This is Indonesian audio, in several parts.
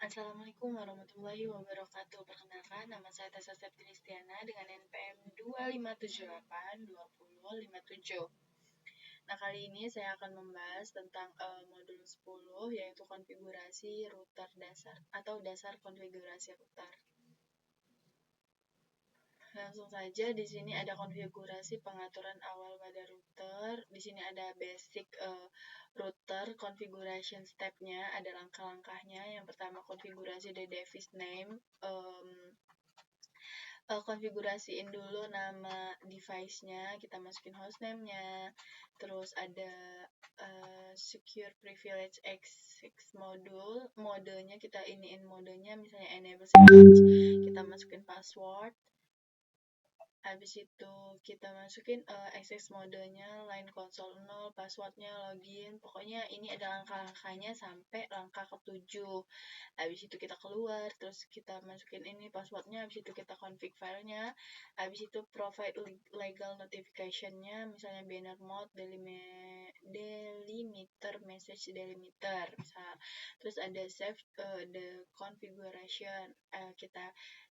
Assalamualaikum warahmatullahi wabarakatuh. Perkenalkan, nama saya Tessa Septilistiana dengan NPM 25782057. Nah, kali ini saya akan membahas tentang modul 10, yaitu konfigurasi router dasar atau dasar konfigurasi router. Langsung saja, di sini ada konfigurasi pengaturan awal pada router. Di sini ada basic router configuration step-nya, ada langkah-langkahnya. Yang pertama, konfigurasi the device name. Konfigurasiin dulu nama device-nya, kita masukin hostname-nya. Terus ada secure privilege access modenya kita iniin modenya, misalnya enable security, kita masukin password. Habis itu kita masukin access modenya, line console 0, passwordnya, login. Pokoknya ini ada langkah-langkahnya sampai langkah ke-7. Habis itu kita keluar, terus kita masukin ini passwordnya, habis itu kita config filenya. Habis itu provide legal notification-nya, misalnya banner mode, delimiter, message delimiter, misal. Terus ada save the configuration,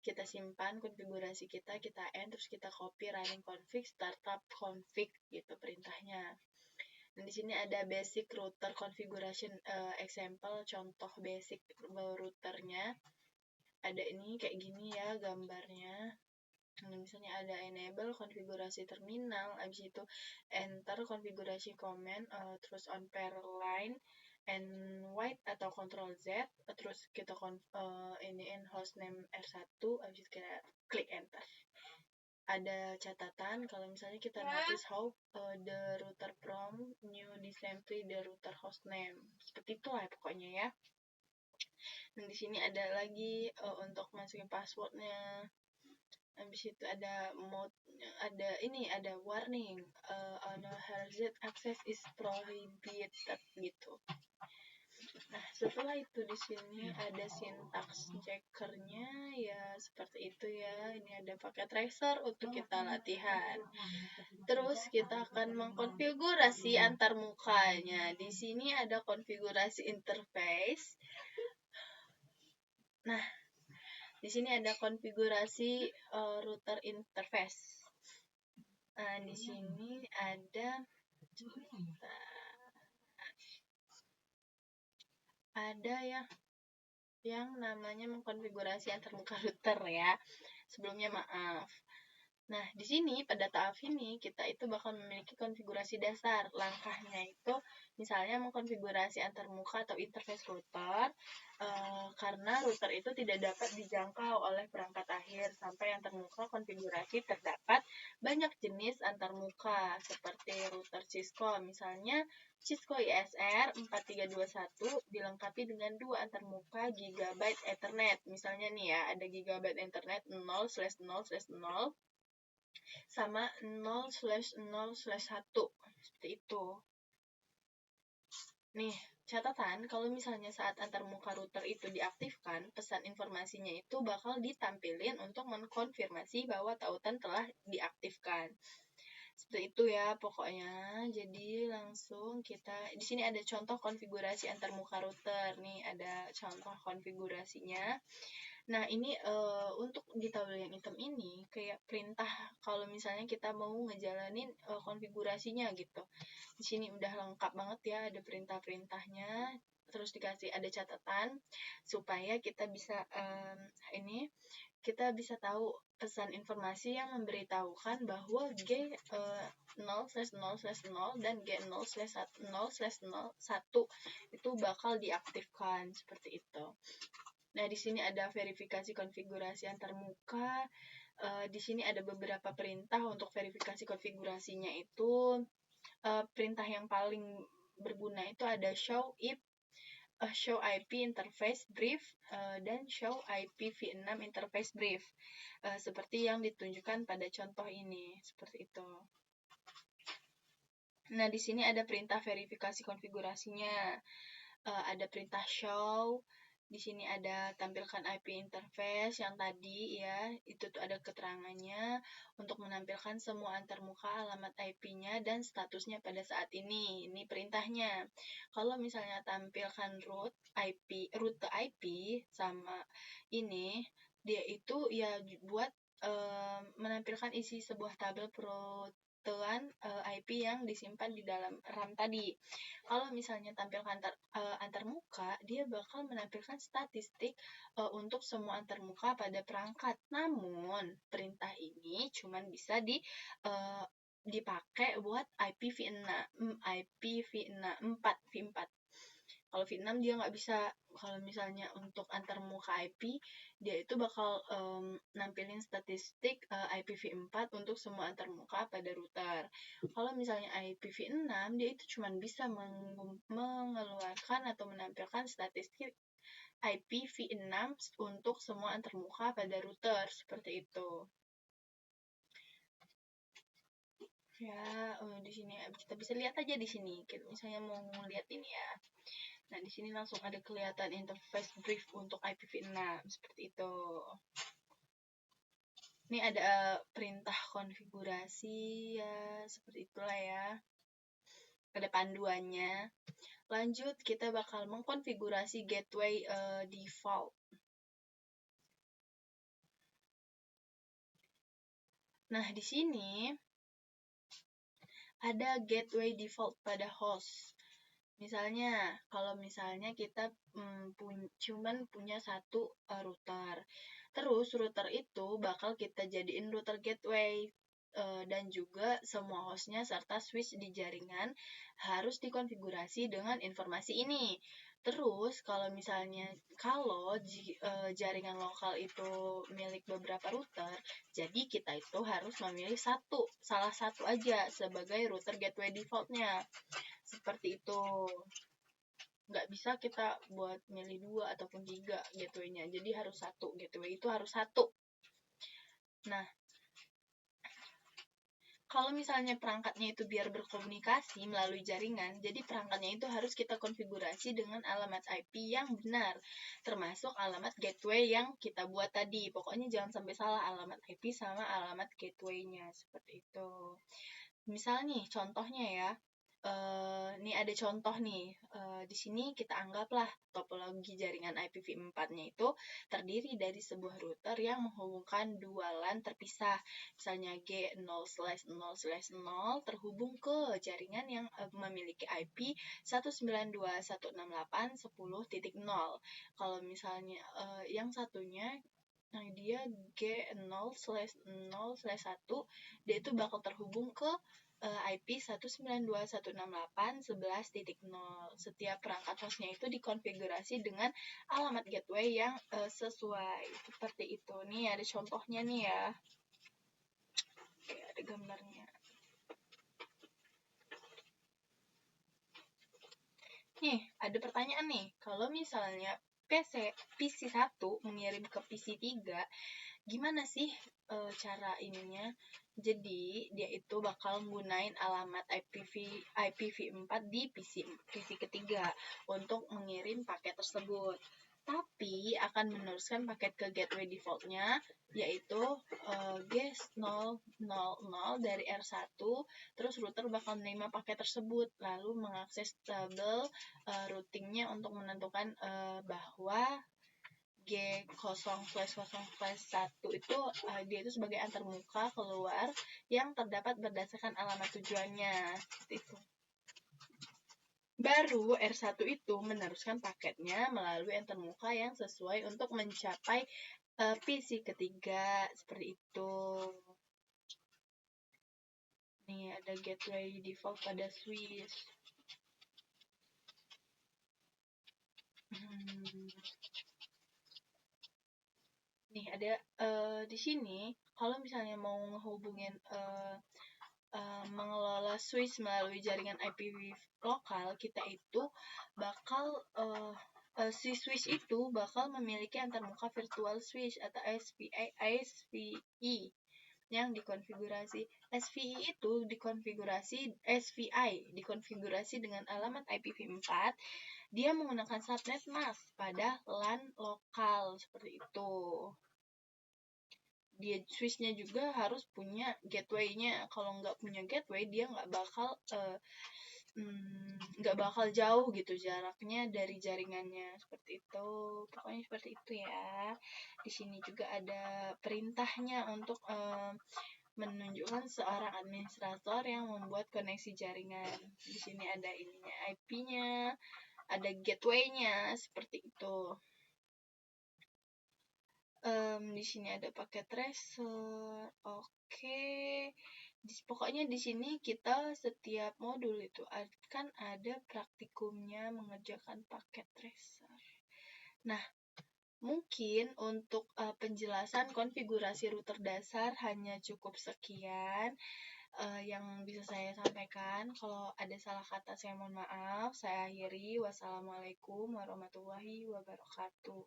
kita simpan konfigurasi kita end, terus kita copy running config, startup config gitu perintahnya. Dan di sini ada basic router configuration example, contoh basic routernya. Ada ini kayak gini ya gambarnya. Nah, misalnya ada enable konfigurasi terminal, habis itu enter konfigurasi command, terus on pair line and white atau Ctrl Z, terus kita iniin hostname R1, habis itu kita klik enter. Ada catatan kalau misalnya kita notice how the router prompt new simply the router hostname, seperti itu lah pokoknya ya. Dan di sini ada lagi untuk masukin passwordnya. Habis itu ada mode, ada warning, unauthorized access is prohibited gitu. Nah, setelah itu di sini ada syntax checkernya ya, seperti itu ya. Ini ada pakai tracer untuk kita latihan. Terus kita akan mengkonfigurasi antar mukanya. Di sini ada konfigurasi interface. Nah, di sini ada konfigurasi router interface. Nah, di sini ada ya yang namanya mengkonfigurasi antar muka router ya. Sebelumnya maaf. Nah, di sini pada tahap ini kita itu bakal memiliki konfigurasi dasar. Langkahnya itu misalnya mengkonfigurasi antar muka atau interface router, karena router itu tidak dapat dijangkau oleh perangkat akhir sampai yang termuka konfigurasi terdapat banyak jenis antarmuka seperti router Cisco, misalnya Cisco ISR 4321 dilengkapi dengan 2 antarmuka gigabyte Ethernet. Misalnya nih ya, ada gigabyte Ethernet 0/0/0 sama 0/0/1 seperti itu. Nih, catatan kalau misalnya saat antarmuka router itu diaktifkan, pesan informasinya itu bakal ditampilin untuk mengkonfirmasi bahwa tautan telah diaktifkan. Seperti itu ya pokoknya. Jadi langsung kita di sini ada contoh konfigurasi antarmuka router. Nih ada contoh konfigurasinya. Nah, ini untuk di tabel yang hitam ini kayak perintah kalau misalnya kita mau ngejalanin konfigurasinya gitu. Di sini udah lengkap banget ya, ada perintah-perintahnya, terus dikasih ada catatan supaya kita bisa kita bisa tahu pesan informasi yang memberitahukan bahwa G 0/0/0 dan G 0/0/01 itu bakal diaktifkan seperti itu. Nah, di sini ada verifikasi konfigurasi antarmuka. Di sini ada beberapa perintah untuk verifikasi konfigurasinya itu. Perintah yang paling berguna itu ada show IP interface brief dan show IP v6 interface brief. Seperti yang ditunjukkan pada contoh ini, seperti itu. Nah, di sini ada perintah verifikasi konfigurasinya. Ada perintah show, Di sini ada tampilkan IP interface yang tadi ya, itu tuh ada keterangannya untuk menampilkan semua antarmuka alamat IP-nya dan statusnya pada saat ini. Ini perintahnya. Kalau misalnya tampilkan rute IP sama ini, dia itu ya buat menampilkan isi sebuah tabel perutuan IP yang disimpan di dalam RAM tadi. Kalau misalnya tampilkan antarmuka, dia bakal menampilkan statistik untuk semua antarmuka pada perangkat. Namun, perintah ini cuma bisa dipakai buat IPv6, IPv6, V4. Kalau V6 dia nggak bisa. Kalau misalnya untuk antarmuka IP, dia itu bakal nampilin statistik IPv4 untuk semua antarmuka pada router. Kalau misalnya IPv6, dia itu cuma bisa mengeluarkan atau menampilkan statistik IPv6 untuk semua antarmuka pada router, seperti itu. Ya, di sini kita bisa lihat aja di sini. Kita misalnya mau lihat ini ya. Nah, di sini langsung ada kelihatan interface brief untuk IPv6 seperti itu. Ini ada perintah konfigurasi ya, seperti itulah ya. Ada panduannya. Lanjut, kita bakal mengkonfigurasi gateway default. Nah, di sini ada gateway default pada host. Misalnya, kalau misalnya kita cuman punya satu router. Terus router itu bakal kita jadiin router gateway. Dan juga semua hostnya serta switch di jaringan harus dikonfigurasi dengan informasi ini. Terus kalau misalnya jaringan lokal itu milik beberapa router, jadi kita itu harus memilih salah satu aja sebagai router gateway defaultnya. Seperti itu. Nggak bisa kita buat milih 2 ataupun 3 gateway-nya. Jadi harus satu. Gateway itu harus satu. Nah, kalau misalnya perangkatnya itu biar berkomunikasi melalui jaringan, jadi perangkatnya itu harus kita konfigurasi dengan alamat IP yang benar, termasuk alamat gateway yang kita buat tadi. Pokoknya jangan sampai salah alamat IP sama alamat gateway-nya, seperti itu. Misal nih, contohnya ya, nih ada contoh nih, di sini kita anggaplah topologi jaringan IPv4-nya itu terdiri dari sebuah router yang menghubungkan dua LAN terpisah, misalnya G0/0/0 terhubung ke jaringan yang memiliki IP 192.168.10.0. Kalau misalnya yang satunya, nah dia G0/0/1, dia itu bakal terhubung ke IP 192.168.11.0. Setiap perangkat hostnya itu dikonfigurasi dengan alamat gateway yang sesuai. Seperti itu. Nih ada contohnya nih ya. Oke, ada gambarnya. Nih, ada pertanyaan nih. Kalau misalnya PC1 mengirim ke PC3, gimana sih cara ininya? Jadi, dia itu bakal menggunakan alamat IPv4 di PC ketiga untuk mengirim paket tersebut. Tapi akan meneruskan paket ke gateway defaultnya, yaitu G000 dari R1, terus router bakal menerima paket tersebut, lalu mengakses tabel routingnya untuk menentukan bahwa G0/0/1 itu dia itu sebagai antarmuka keluar yang terdapat berdasarkan alamat tujuannya. Seperti itu. Baru R1 itu meneruskan paketnya melalui antarmuka yang sesuai untuk mencapai PC ketiga. Seperti itu. Nih ada gateway default pada switch. Nih ada di sini kalau misalnya mau menghubungin mengelola switch melalui jaringan IP lokal, kita itu bakal si switch itu bakal memiliki antarmuka virtual switch atau SVI yang dikonfigurasi. SVI itu dikonfigurasi dengan alamat IPv4 dia menggunakan subnet mask pada LAN lokal seperti itu. Dia switchnya juga harus punya gateway-nya. Kalau nggak punya gateway, dia nggak bakal jauh gitu jaraknya dari jaringannya, seperti itu. Pokoknya seperti itu ya. Di sini juga ada perintahnya untuk menunjukkan seorang administrator yang membuat koneksi jaringan. Di sini ada ininya, IP-nya, ada gateway-nya, seperti itu. Di sini ada paket tracer. Oke. Pokoknya di sini kita setiap modul itu kan ada praktikumnya mengerjakan paket tracer. Nah, mungkin untuk penjelasan konfigurasi router dasar hanya cukup sekian yang bisa saya sampaikan. Kalau ada salah kata saya mohon maaf. Saya akhiri. Wassalamualaikum warahmatullahi wabarakatuh.